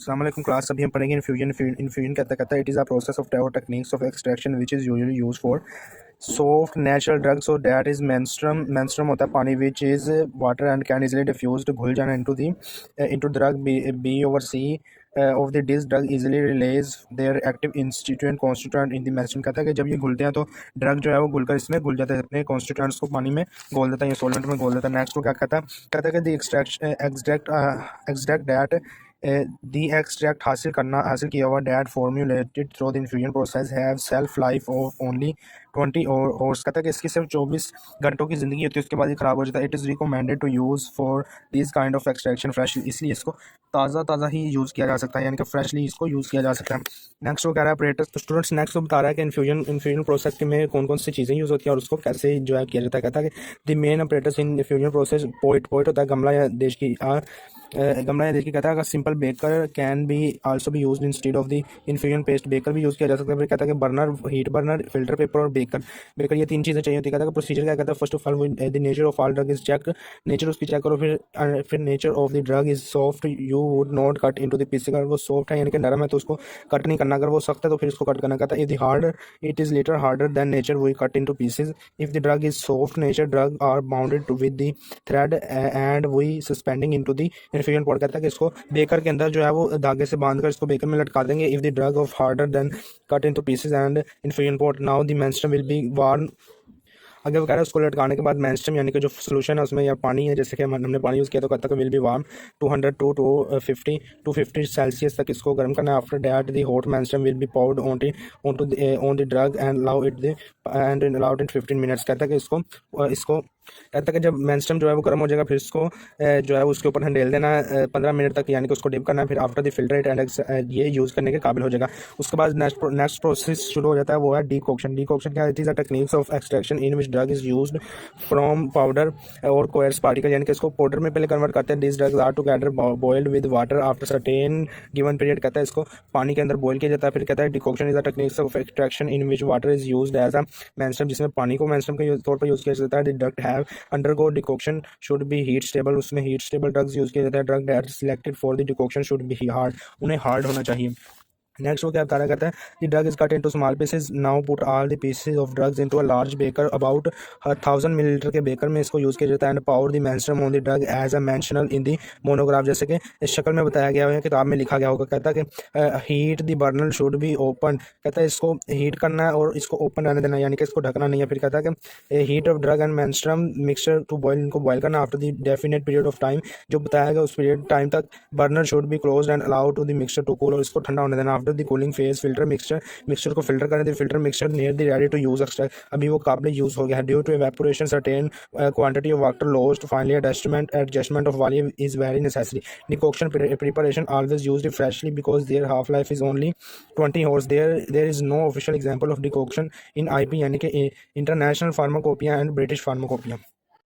अस्सलाम वालेकुम क्लास। अभी हम पढ़ेंगे इन्फ्यूजन। इन्फ्यूजन कहता कहता है it is a process of techniques of extraction which is usually use for soft natural drugs. और दैट इज़ मेंस्ट्रुम होता है पानी which is water and can easily diffused घुल जाना into drug be over see of the this drug easily release their active instituent constituent in the menstruum. कहता है कि जब ये घुलते हैं तो ड्रग जो है वो घुलकर इसमें घुल जाता है, अपने कॉन्स्टिट्यूएंट्स को पानी में घोल देता है या सोलेंट में घोल देता है। नेक्स्ट को क्या कहता है कि the extract that the extract हासिल किया हुआ that formulated through the infusion process have shelf life of only 20 hours. कहता है कि इसकी सिर्फ 24 घंटों की ज़िंदगी होती है, उसके बाद ये ख़राब हो जाता है। It is recommended to use for this kind of extraction fresh, इसलिए इसको ताज़ा ही यूज़ किया जा सकता है, यानी कि फ्रेशली इसको यूज़ किया जा सकता है। नेक्स्ट वो कह रहा है ऑपरेटर्स। तो स्टूडेंट्स नेक्स्ट वो बता रहा है कि इन्फ्यूजन प्रोसेस में कौन कौन सी चीज़ें यूज़ होती हैं और उसको कैसे जो है किया जाता है। कहता है कि the main operators in infusion process poet होता है गमला या देश की गमला या देश की। कहता है अगर simple baker can be also be used instead of the infusion paste. Baker भी यूज़ किया जा सकता है। फिर कहता है कि burner, heat burner, filter paper और बेकर ये 3 चीज़ें चाहिए होती है। कहता है प्रोसीजर क्या कहता है, first of all the nature of all drug is check, nature उसकी चेक करो। फिर nature of the drug is soft you would not cut into the piece. अगर वो सॉफ्ट है यानी कि नरम है तो उसको कट नहीं करना, अगर वो सख्त है तो फिर इसको कट करना। कहता है if the harder it is little harder than nature we cut into pieces. If the drug is soft nature drug are bounded with the thread and we suspending into the infusion pot. कहता है कि इसको baker के अंदर जो है वो धागे से बांधकर इसको बेकर में लटका देंगे। If the drug of harder than cut into pieces and infusion pot now the menstruum will be warm. अगर वो कह रहा है उसको लटकाने के बाद मेंस्ट्रुम यानी कि जो सोल्यूशन है उसमें या पानी है, जैसे कि हमने पानी यूज़ किया तो कहता है will be warm 200 to 250 Celsius तक इसको गर्म करना है। After that the hot menstruum will be poured on the drug and allowed in 15 minutes. कहता है कि इसको कहता है कि जब मेंस्ट्रुम जो है वो गर्म हो जाएगा फिर इसको जो है उसके ऊपर हंडेल देना है 15 मिनट तक, यानी कि उसको डिप करना है। फिर आफ्टर द फिल्टर एंड ये यूज़ करने के काबिल हो जाएगा। उसके बाद नेक्स्ट प्रोसेस शुरू हो जाता है, वो है डीकॉक्शन। डीकॉक्शन क्या है, it is a techniques of extraction in which drug is used from powder और कोयर्स पार्टिकल, यानी कि इसको पाउडर में पहले कन्वर्ट करते हैं। This drugs are together boiled with water after certain given period. कहता है इसको पानी के अंदर बॉयल किया जाता है। फिर कहता है decoction is a techniques of extraction in which water is used as a menstruum, जिसमें पानी को मेंस्ट्रुम के तौर पर यूज़ किया जाता है। The drug have undergo decoction should be heat stable, उसमें हीट स्टेबल ड्रग्स यूज़ किया जाता है। Drug that selected for the decoction should be hard, उन्हें हार्ड होना चाहिए। नेक्स्ट वो क्या बता रहा कहता है the drug is cut into small pieces. Now put all the pieces of drugs into a large baker about 1000 millilitre के बेकर में इसको यूज़ किया जाता है। And power the menstruum on the drug as a mentioned in the monograph, जैसे कि इस शक्ल में बताया गया है, किताब में लिखा गया होगा। कहता है कि heat the burner should be open. कहता है इसको हीट करना है और इसको ओपन रहने देना, यानी कि इसको ढकना नहीं है। फिर कहता है कि heat of drug and menstruum mixture to boil, इनको बॉयल करना after the definite period of time, जो बताया गया उस पीरियड टाइम तक। Burner should be close and allow to the mixture to cool, और इसको ठंडा होने देना। After the cooling phase filter mixture को फिल्टर करें। The filter mixture near the ready to use extract, अभी वो काबिल यूज हो गया है। Due to evaporation certain quantity of water lost, finally adjustment of volume is very necessary. Decoction preparation always used freshly because their half life is only 20 hours. There is no official example of decoction in IP, यानी कि international pharmacopoeia and British pharmacopoeia.